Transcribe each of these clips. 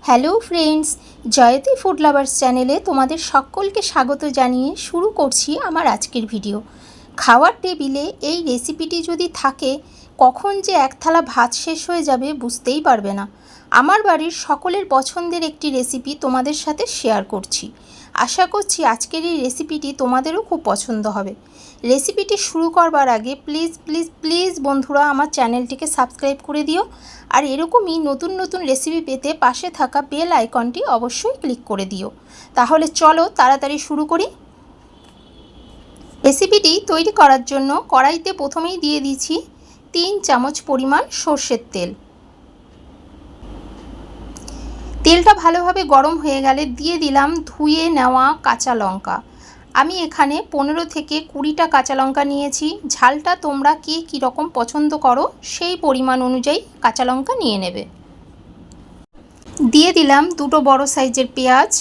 Hello friends, Jayati food lovers চ্যানেলে তোমাদের সকলকে স্বাগত জানিয়ে শুরু করছি আমার আজকের ভিডিও। খাওয়ার টেবিলে এই রেসিপিটি যদি থাকে, কখন যে এক থালা ভাত শেষ হয়ে যাবে বুঝতেই পারবে না। আমার বাড়ির সকলের পছন্দের একটি রেসিপি তোমাদের সাথে শেয়ার করছি। আশা করছি আজকের এই রেসিপিটি তোমাদেরও খুব পছন্দ হবে। রেসিপিটি শুরু করবার আগে প্লিজ প্লিজ প্লিজ বন্ধুরা আমার চ্যানেলটিকে সাবস্ক্রাইব করে দিও, আর এরকমই নতুন নতুন রেসিপি পেতে পাশে থাকা বেল আইকনটি অবশ্যই ক্লিক করে দিও। তাহলে চলো তাড়াতাড়ি শুরু করি। রেসিপিটি তৈরি করার জন্য কড়াইতে প্রথমেই দিয়ে দিচ্ছি 3 চামচ পরিমাণ সর্ষের তেল। তেলটা ভালোভাবে গরম হয়ে গেলে দিয়ে দিলাম ধুয়ে নেওয়া কাঁচা লঙ্কা। আমি এখানে 15 থেকে 20টা কাঁচা লঙ্কা নিয়েছি। ঝালটা তোমরা কে কীরকম পছন্দ করো সেই পরিমাণ অনুযায়ী কাঁচা লঙ্কা নিয়ে নেবে। দিয়ে দিলাম 2টো বড় সাইজের পেঁয়াজ,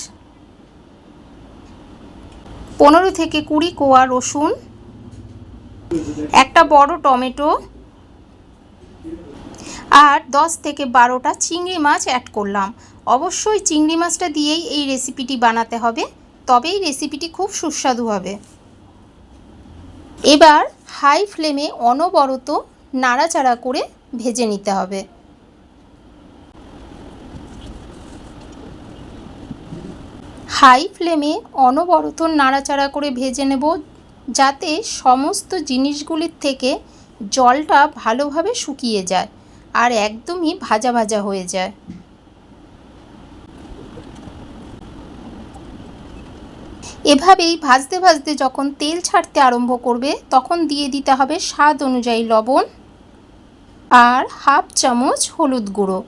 15 থেকে 20 কোয়া রসুন, একটা বড় টমেটো আর 10 থেকে 12টা চিংড়ি মাছ অ্যাড করলাম। অবশ্যই চিংড়ি মাছটা দিয়েই এই রেসিপিটি বানাতে হবে, তবেই রেসিপিটি খুব সুস্বাদু হবে। এবার হাই ফ্লেমে অনবরত নাড়াচাড়া করে ভেজে নিতে হবে। হাই ফ্লেমে অনবরত নাড়াচাড়া করে ভেজে নেব, যাতে সমস্ত জিনিসগুলির থেকে জলটা ভালোভাবে শুকিয়ে যায় আর একদমই ভাজা ভাজা হয়ে যায়। এভাবেই ভাজতে ভাজতে যখন তেল ছাড়তে আরম্ভ করবে তখন দিয়ে দিতে হবে স্বাদ অনুযায়ী লবণ আর হাফ চামচ হলুদ গুঁড়ো।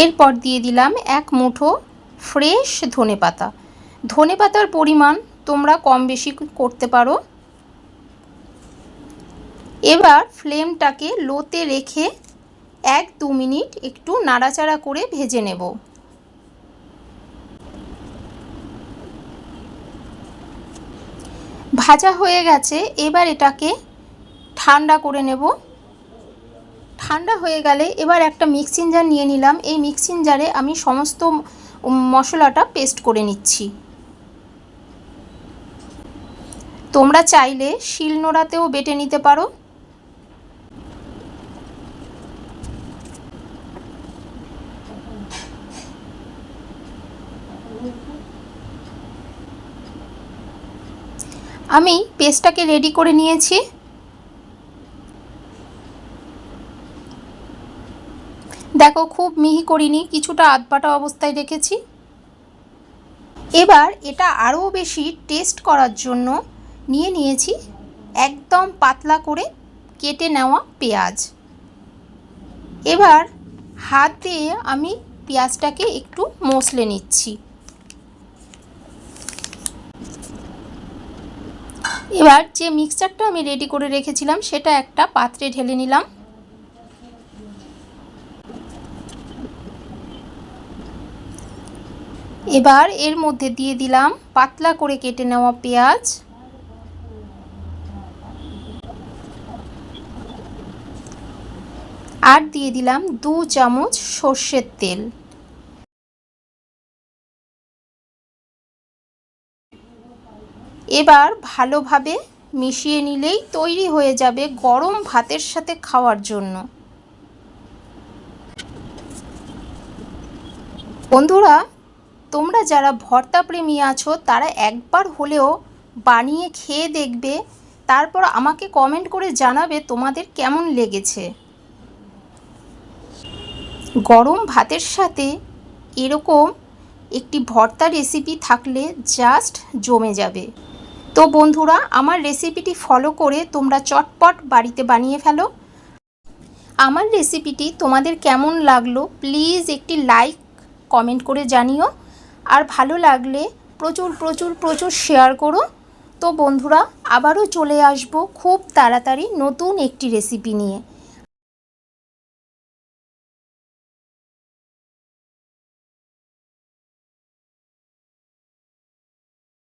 এরপর দিয়ে দিলাম 1 মুঠো ফ্রেশ ধনেপাতা। ধনেপাতার পরিমাণ তোমরা কম বেশি করতে পারো। এবার ফ্লেমটাকে লোতে রেখে 1-2 মিনিট একটু নাড়াচাড়া করে ভেজে নেব। ভাজা হয়ে গেছে, এবার এটাকে ঠান্ডা করে নেব। ঠান্ডা হয়ে গেলে এবার একটা মিক্সিং জার নিয়ে নিলাম। এই মিক্সিং জারে আমি সমস্ত মশলাটা পেস্ট করে নিচ্ছি। তোমরা চাইলে শিলনোড়াতেও বেটে নিতে পারো। আমি পেস্টটাকে রেডি করে নিয়েছি। দেখো, খুব মিহি করিনি, কিছুটা আধবাটা অবস্থায় রেখেছি। এবার এটা আরও বেশি টেস্ট করার জন্য নিয়ে নিয়েছি একদম পাতলা করে কেটে নেওয়া পেঁয়াজ। এবার হাত দিয়ে আমি পেঁয়াজটাকে একটু মশলে নিচ্ছি। এবার যে মিক্সচারটা আমি রেডি করে রেখেছিলাম সেটা একটা পাত্রে ঢেলে নিলাম। এবার এর মধ্যে দিয়ে দিলাম পাতলা করে কেটে নেওয়া পেঁয়াজ, আর দিয়ে দিলাম 2 চামচ সর্ষের তেল। এবার ভালোভাবে মিশিয়ে নিলেই তৈরি হয়ে যাবে গরম ভাতের সাথে খাওয়ার জন্য। বন্ধুরা, তোমরা যারা ভর্তা প্রেমী আছো তারা একবার হলেও বানিয়ে খেয়ে দেখবে, তারপর আমাকে কমেন্ট করে জানাবে তোমাদের কেমন লেগেছে। গরম ভাতের সাথে এরকম একটি ভর্তা রেসিপি থাকলে জাস্ট জমে যাবে। তো বন্ধুরা, আমার রেসিপিটি ফলো করে তোমরা চটপট বাড়িতে বানিয়ে ফেলো। আমার রেসিপিটি তোমাদের কেমন লাগলো প্লিজ একটি লাইক কমেন্ট করে জানিও, আর ভালো লাগলে প্রচুর প্রচুর প্রচুর শেয়ার করো। তো বন্ধুরা, আবারও চলে আসবো খুব তাড়াতাড়ি নতুন একটি রেসিপি নিয়ে।